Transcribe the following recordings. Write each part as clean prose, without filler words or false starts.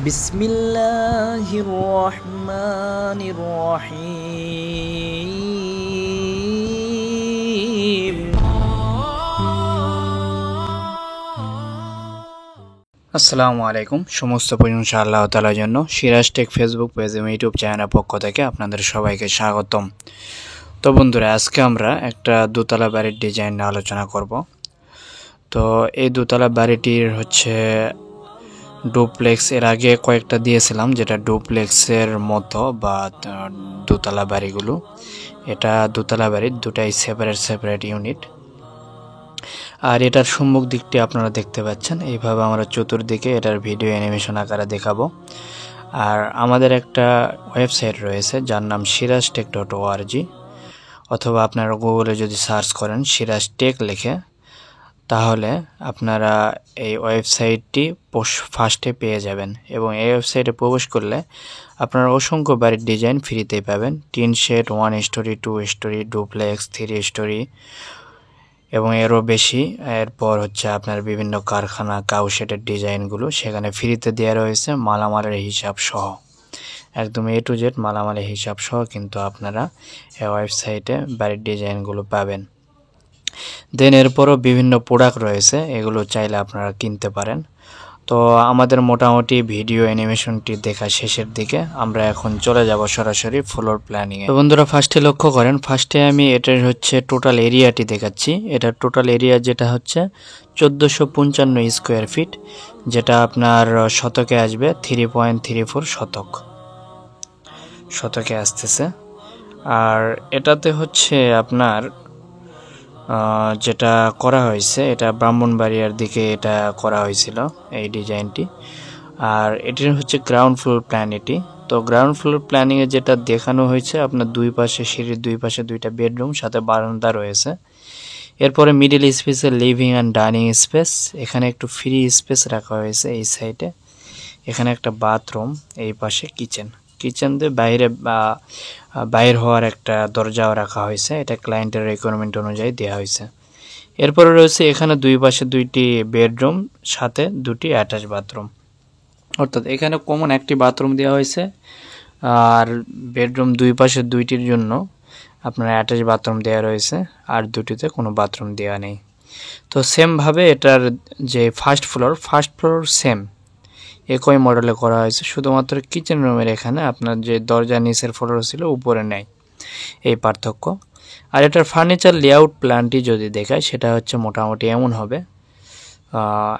বিসমিল্লাহির রহমানির রহিম। আসসালামু আলাইকুম। সমস্ত প্রশংসা আল্লাহ তাআলার জন্য। সিরাজ টেক ফেসবুক পেজ এবং ইউটিউব চ্যানেলের পক্ষ থেকে আপনাদের সবাইকে স্বাগতম। তো বন্ধুরা, আজকে আমরা একটা দোতলা বাড়ির ডিজাইন নিয়ে আলোচনা করব। তো এই দোতলা বাড়িটির হচ্ছে ডুপ্লেক্স, এর আগে কয়েকটা দিয়েছিলাম যেটা ডুপ্লেক্সের মতো বা দোতলা বাড়িগুলো। এটা দোতলা বাড়ির দুটাই সেপারেট ইউনিট। আর এটার সম্মুখ দিকটি আপনারা দেখতে পাচ্ছেন। এইভাবে আমরা চতুর্দিকে এটার ভিডিও অ্যানিমেশন আকারে দেখাবো। আর আমাদের একটা ওয়েবসাইট রয়েছে যার নাম siraztech.org, অথবা আপনারা গুগলে যদি সার্চ করেন সিরাজ টেক লিখে, তাহলে আপনারা এই ওয়েবসাইটটি ফার্স্টে পেয়ে যাবেন। এবং এই ওয়েবসাইটে প্রবেশ করলে আপনারা অসংখ্য বাড়ির ডিজাইন ফ্রিতেই পাবেন। Tin shed, 1 story, 2 story, duplex, 3 story এবং এরও বেশি। এরপর হচ্ছে আপনার বিভিন্ন কারখানা কাউশেডের ডিজাইনগুলো সেখানে ফ্রিতে দেওয়া রয়েছে, মালামালের হিসাব সহ। একদম A to Z মালামালের হিসাব সহ কিন্তু আপনারা এই ওয়েবসাইটে বাড়ির ডিজাইনগুলো পাবেন। দেন এরপরও বিভিন্ন প্রোডাক্ট রয়েছে, এগুলো চাইলে আপনারা কিনতে পারেন। তো আমাদের মোটামুটি ভিডিও অ্যানিমেশনটি দেখা শেষের দিকে, আমরা এখন চলে যাব সরাসরি ফ্লোর প্ল্যানিংয়ে। তো বন্ধুরা, ফার্স্টে লক্ষ্য করেন, ফার্স্টে আমি এটার হচ্ছে টোটাল এরিয়াটি দেখাচ্ছি। এটার টোটাল এরিয়া যেটা হচ্ছে 1455 স্কোয়ার ফিট, যেটা আপনার শতকে আসবে 3.34 শতকে আসতেছে। আর এটাতে হচ্ছে আপনার যেটা করা হয়েছে, এটা ব্রাহ্মণবাড়িয়ার দিকে এটা করা হয়েছিল এই ডিজাইনটি। আর এটির হচ্ছে গ্রাউন্ড ফ্লোর প্ল্যান এটি। তো গ্রাউন্ড ফ্লোর প্ল্যানিংয়ে যেটা দেখানো হয়েছে, আপনার দুই পাশে সিঁড়ির দুই পাশে দুইটা বেডরুম, সাথে বারান্দা রয়েছে। এরপরে মিডিল স্পেসে লিভিং অ্যান্ড ডাইনিং স্পেস, এখানে একটু ফ্রি স্পেস রাখা হয়েছে এই সাইডে। এখানে একটা বাথরুম, এই পাশে কিচেন দিয়ে বাইরে হওয়ার একটা দরজাও রাখা হয়েছে। এটা ক্লায়েন্টের রিকোয়ারমেন্ট অনুযায়ী দেওয়া হয়েছে। এরপরে রয়েছে এখানে দুই পাশে দুইটি বেডরুম, সাথে দুটি অ্যাটাচ বাথরুম, অর্থাৎ এখানে কমন একটি বাথরুম দেওয়া হয়েছে। আর বেডরুম দুই পাশে দুইটির জন্য আপনার অ্যাটাচ বাথরুম দেওয়া রয়েছে, আর দুটিতে কোনো বাথরুম দেওয়া নেই। তো সেমভাবে এটার যে ফার্স্ট ফ্লোর সেম একই মডেলে করা হয়েছে, শুধুমাত্র কিচেন রুমের এখানে আপনার যে দরজা নিচের ফ্লোর ছিল উপরে নেই, এই পার্থক্য। আর এটার ফার্নিচার লেআউট প্ল্যানটি যদি দেখায়, সেটা হচ্ছে মোটামুটি এমন হবে।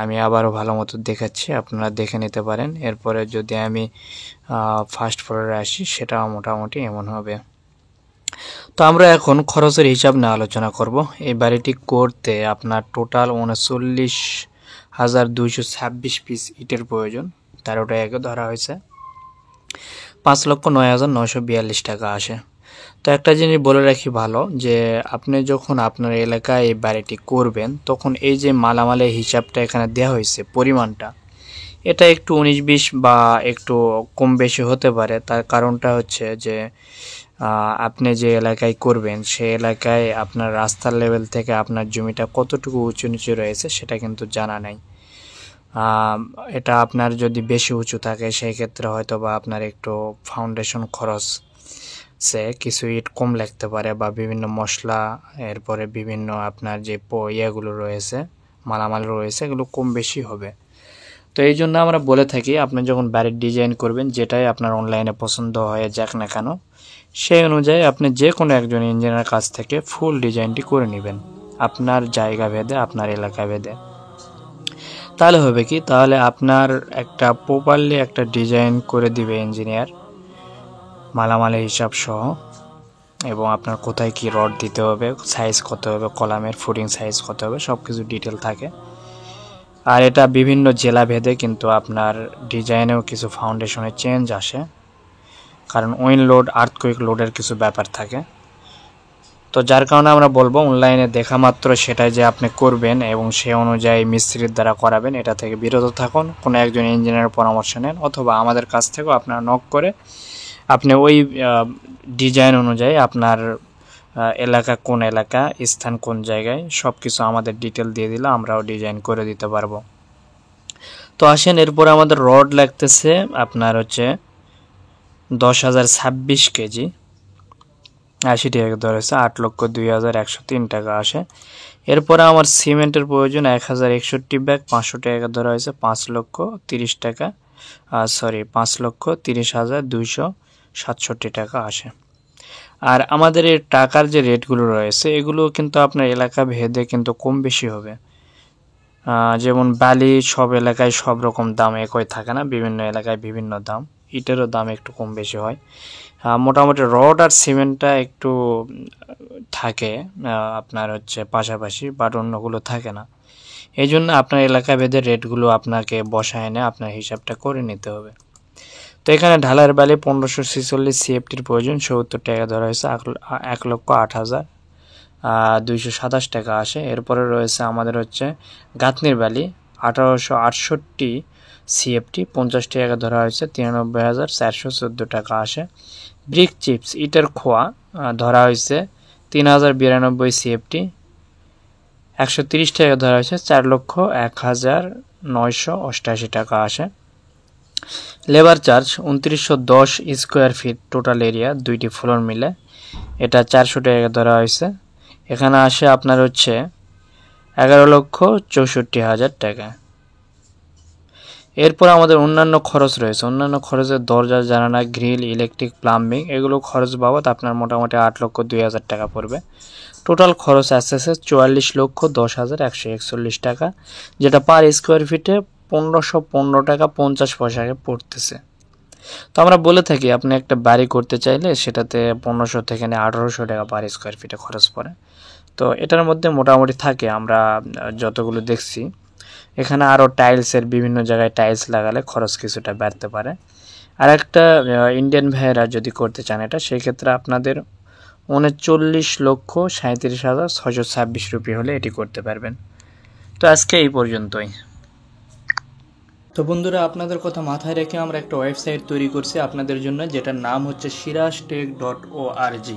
আমি আবারও ভালো মতো দেখাচ্ছি, আপনারা দেখে নিতে পারেন। এরপরে যদি আমি ফার্স্ট ফ্লোরে আসি, সেটাও মোটামুটি এমন হবে। তো আমরা এখন খরচের হিসাব নিয়ে আলোচনা করব। এই বাড়িটি করতে আপনার টোটাল 39,226 পিস ইটের প্রয়োজন, 13 টাকা ধরা হয়েছে। 5,09,942 টাকা আসে। তো একটা জিনিস বলে রাখি ভালো, যে আপনি যখন আপনার এলাকায় এই বাড়িটি করবেন, তখন এই যে মালামালের হিসাবটা এখানে দেওয়া হয়েছে পরিমাণটা, এটা একটু 19-20 বা একটু কম বেশি হতে পারে। তার কারণটা হচ্ছে যে আপনি যে এলাকায় করবেন, সেই এলাকায় আপনার রাস্তার লেভেল থেকে আপনার জমিটা কতটুকু উঁচু নিচু রয়েছে সেটা কিন্তু জানা নাই। এটা আপনার যদি বেশি উঁচু থাকে, সেই ক্ষেত্রে হয়তো বা আপনার একটু ফাউন্ডেশন খরচ কিছু ইট কম লাগতে পারে, বা বিভিন্ন মশলা, এরপরে বিভিন্ন আপনার যে ইয়েগুলো রয়েছে, মালামাল রয়েছে, এগুলো কম বেশি হবে। তো এই জন্য আমরা বলে থাকি, আপনি যখন বাড়ির ডিজাইন করবেন, যেটাই আপনার অনলাইনে পছন্দ হয়ে যাক না কেন, সেই অনুযায়ী আপনি যে কোনো একজন ইঞ্জিনিয়ারের কাছ থেকে ফুল ডিজাইনটি করে নেবেন, আপনার জায়গা ভেদে, আপনার এলাকা ভেদে। তাহলে হবে কি, তাহলে আপনার একটা প্রপারলি একটা ডিজাইন করে দিবে ইঞ্জিনিয়ার, মালামালের হিসাব সহ, এবং আপনার কোথায় কি রড দিতে হবে, সাইজ কত হবে, কলামের ফুটিং সাইজ কত হবে, সব কিছু ডিটেল থাকে। আর এটা বিভিন্ন জেলা ভেদে কিন্তু আপনার ডিজাইনেও কিছু ফাউন্ডেশনের চেঞ্জ আসে, কারণ উইন্ড লোড, আর্থকুইক লোডের কিছু ব্যাপার থাকে। তো যার কারণে আমরা বলবো, অনলাইনে দেখা মাত্র সেটাই যে আপনি করবেন এবং সে অনুযায়ী মিস্ত্রির দ্বারা করাবেন, এটা থেকে বিরত থাকুন। কোনো একজন ইঞ্জিনিয়ারের পরামর্শ নেন, অথবা আমাদের কাছ থেকেও আপনারা নক করে আপনি ওই ডিজাইন অনুযায়ী আপনার এলাকা কোন এলাকা, স্থান কোন জায়গায়, সব কিছু আমাদের ডিটেল দিয়ে দিলে আমরাও ডিজাইন করে দিতে পারবো। তো আসেন এরপরে আমাদের রড লাগতেছে আপনার হচ্ছে 10,026 কেজি, 80 টাকা দর হয়েছে, 8,02,103 টাকা আসে। এরপরে আমার সিমেন্টের প্রয়োজন 1,061 ব্যাগ, 500 টাকা ধরা হয়েছে, 5,30,000 টাকা, 5,30,267 টাকা আসে। আর আমাদের এই টাকার যে রেটগুলো রয়েছে এগুলো কিন্তু আপনার এলাকা ভেদে কিন্তু কম বেশি হবে। যেমন বালি সব এলাকায় সব রকম দাম একই থাকে না, বিভিন্ন এলাকায় বিভিন্ন দাম, ইটেরও দাম একটু কম বেশি হয়। মোটামুটি রড আর সিমেন্টটা একটু থাকে আপনার হচ্ছে পাশাপাশি, বাট অন্যগুলো থাকে না। এই জন্য আপনার এলাকা ভেদে রেটগুলো আপনাকে বসায় এনে আপনার হিসাবটা করে নিতে হবে। তো এখানে ঢালাইয়ের বালি 1546 সিএফটির প্রয়োজন, 70 টাকা ধরা হয়েছে, 1,08,227 টাকা আসে। এরপরে রয়েছে আমাদের হচ্ছে গাঁথনির বালি 1868 সিএফটি, 50 টাকা ধরা হয়েছে, 93,414 টাকা আসে। ব্রিক চিপস ইটের খোয়া ধরা হয়েছে 3,092 সিএফটি, 130 টাকা ধরা হয়েছে, 4,01,988 টাকা আসে। Labour charge 2910 square feet total area, 2টি ফ্লোর মিলে, এটা 400 টাকা ধরা হয়েছে। এখানে আসে আপনার হচ্ছে 11,64,000 টাকা। এরপর আমাদের অন্যান্য খরচ রয়েছে। অন্যান্য খরচের দরজা, জানালা, গ্রিল, ইলেকট্রিক, প্লাম্বিং, এগুলো খরচ বাবদ আপনার মোটামুটি 8,02,000 টাকা পড়বে। টোটাল খরচ আসতেছে 44,10,141 টাকা, যেটা পার স্কোয়ার ফিটে 1,515 টাকা 50 পয়সাকে পড়তেছে। তো আমরা বলে থাকি আপনি একটা বাড়ি করতে চাইলে সেটাতে 1,500 থেকে 1,800 টাকা পার স্কোয়ার ফিটে খরচ পড়ে। তো এটার মধ্যে মোটামুটি থাকে, আমরা যতগুলো দেখছি। এখানে আরও টাইলসের বিভিন্ন জায়গায় টাইলস লাগালে খরচ কিছুটা বাড়তে পারে। আর একটা ইন্ডিয়ান ভাইয়েরা যদি করতে চান এটা, সেই ক্ষেত্রে আপনাদের 39,37,626 রুপি হলে এটি করতে পারবেন। তো আজকে এই পর্যন্তই। তো বন্ধুরা, আপনাদের কথা মাথায় রেখে আমরা একটা ওয়েবসাইট তৈরি করছি আপনাদের জন্য, যেটার নাম হচ্ছে sirajtech.org।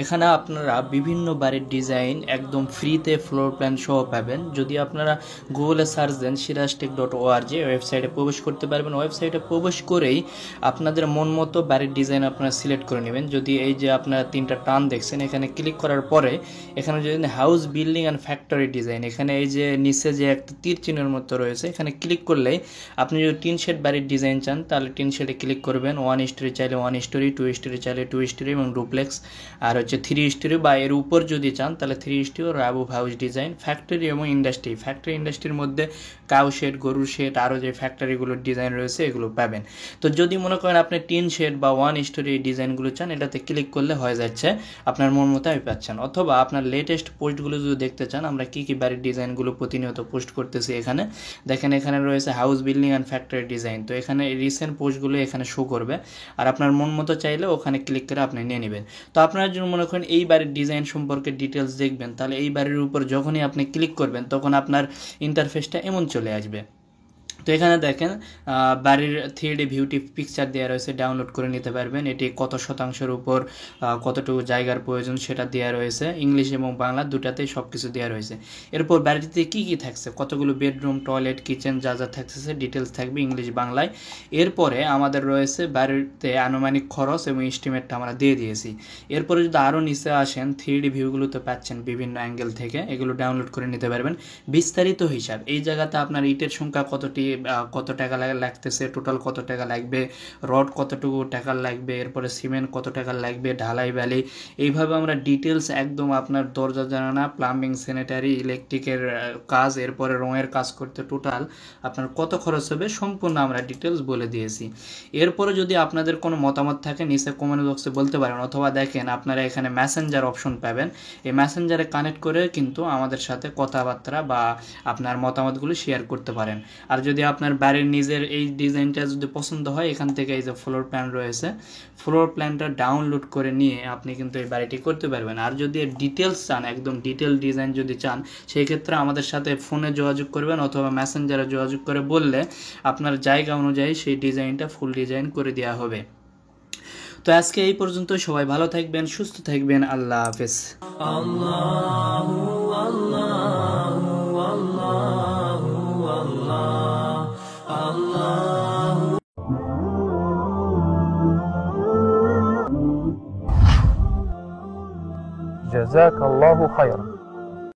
এখানে আপনারা বিভিন্ন বাড়ির ডিজাইন একদম ফ্রিতে ফ্লোর প্ল্যান সহ পাবেন। যদি আপনারা গুগলে সার্চ দেন sirajtech.org, ওয়েবসাইটে প্রবেশ করতে পারবেন। ওয়েবসাইটে প্রবেশ করেই আপনাদের মন মতো বাড়ির ডিজাইন আপনারা সিলেক্ট করে নেবেন। যদি এই যে আপনারা 3টা টান দেখছেন, এখানে ক্লিক করার পরে এখানে যদি house, building and factory design, এখানে এই যে নিচে যে একটা তীর চিহ্নের মতো রয়েছে, এখানে ক্লিক করলেই আপনি যদি টিন শেড বাড়ির ডিজাইন চান তাহলে টিন শেডে ক্লিক করবেন। 1 স্টোরি চাইলে 1 স্টোরি, 2 স্টোরি চাইলে 2 স্টোরি এবং ডুপ্লেক্স, আর হচ্ছে 3 স্টোরি বা এর উপর যদি চান তাহলে 3 স্টোরি ও অ্যাবভ হাউস ডিজাইন। ফ্যাক্টরি এবং ইন্ডাস্ট্রি, ফ্যাক্টরি ইন্ডাস্ট্রির মধ্যে কাউ শেড, গরুর শেড, আরও যে ফ্যাক্টরিগুলোর ডিজাইন রয়েছে এগুলো পাবেন। তো যদি মনে করেন আপনি টিন শেড বা 1 স্টোরি ডিজাইনগুলো চান, এটাতে ক্লিক করলে হয়ে যাচ্ছে, আপনার মন মতো পাচ্ছেন। অথবা আপনার লেটেস্ট পোস্টগুলো যদি দেখতে চান, আমরা কী কী বাড়ির ডিজাইনগুলো প্রতিনিয়ত পোস্ট করতেছি, এখানে দেখেন, এখানে রয়েছে house, building and factory design. তো এখানে রিসেন্ট পোস্টগুলো এখানে শো করবে, আর আপনার মন মতো চাইলে ওখানে ক্লিক করে আপনি নিয়ে নেবেন। তো আপনার জন্য মনে করেন এই বাড়ির ডিজাইন সম্পর্কে ডিটেলস দেখবেন, তাহলে এই বাড়ির উপর যখনই আপনি ক্লিক করবেন তখন আপনার ইন্টারফেসটা এমন চলে আসবে। তো এখানে দেখেন বাড়ির 3D ভিউটি পিকচার দেওয়া রয়েছে, ডাউনলোড করে নিতে পারবেন। এটি কত শতাংশের উপর কতটুকু জায়গার প্রয়োজন সেটা দেওয়া রয়েছে, ইংলিশ এবং বাংলা দুটাতেই সব কিছু দেওয়া রয়েছে। এরপর বাড়িতে কি কি থাকছে, কতগুলো বেডরুম, টয়লেট, কিচেন, যা যা থাকছে ডিটেলস থাকবে ইংলিশ বাংলায়। এরপরে আমাদের রয়েছে বাড়িতে আনুমানিক খরচ এবং এস্টিমেটটা আমরা দিয়ে দিয়েছি। এরপরে যদি আরও নিচে আসেন, 3D ভিউগুলো তো পাচ্ছেন বিভিন্ন অ্যাঙ্গেল থেকে, এগুলো ডাউনলোড করে নিতে পারবেন। বিস্তারিত হিসাব, এই জায়গাতে আপনার ইটের সংখ্যা কত টাকা লাগতেছে, টোটাল কত টাকা লাগবে, রড কতটুকু টাকা লাগবে, এরপরে সিমেন্ট কত টাকা লাগবে, ঢালাই বালি, এইভাবে আমরা ডিটেলস একদম আপনার দরজা, জানালা, প্লাম্বিং, স্যানিটারি, ইলেকট্রিকের কাজ, এরপরে রঙের কাজ করতে টোটাল আপনার কত খরচ হবে সম্পূর্ণ আমরা ডিটেলস বলে দিয়েছি। এরপরে যদি আপনাদের কোনো মতামত থাকে নিচে কমেন্ট বক্সে বলতে পারেন, অথবা দেখেন আপনারা এখানে মেসেঞ্জার অপশন পাবেন, এই মেসেঞ্জারে কানেক্ট করে কিন্তু আমাদের সাথে কথাবার্তা বা আপনার মতামতগুলো শেয়ার করতে পারেন। আর যদি আপনার বাড়ির নিজের এই ডিজাইনটা যদি পছন্দ হয়, এখান থেকে এই যে ফ্লোর প্ল্যান রয়েছে, ফ্লোর প্ল্যানটা ডাউনলোড করে নিয়ে আপনি কিন্তু এই বাড়িটি করতে পারবেন। আর যদি ডিটেলস চান, একদম ডিটেল ডিজাইন যদি চান, সেই ক্ষেত্রে আমাদের সাথে ফোনে যোগাযোগ করবেন অথবা মেসেঞ্জারে যোগাযোগ করে বললে আপনার জায়গা অনুযায়ী সেই ডিজাইনটা ফুল ডিজাইন করে দেওয়া হবে। তো আজকে এই পর্যন্ত, সবাই ভালো থাকবেন, সুস্থ থাকবেন, আল্লাহ হাফেজ। আল্লাহু আল্লাহু আল্লাহু আল্লাহ। জাযাকাল্লাহু খায়রান।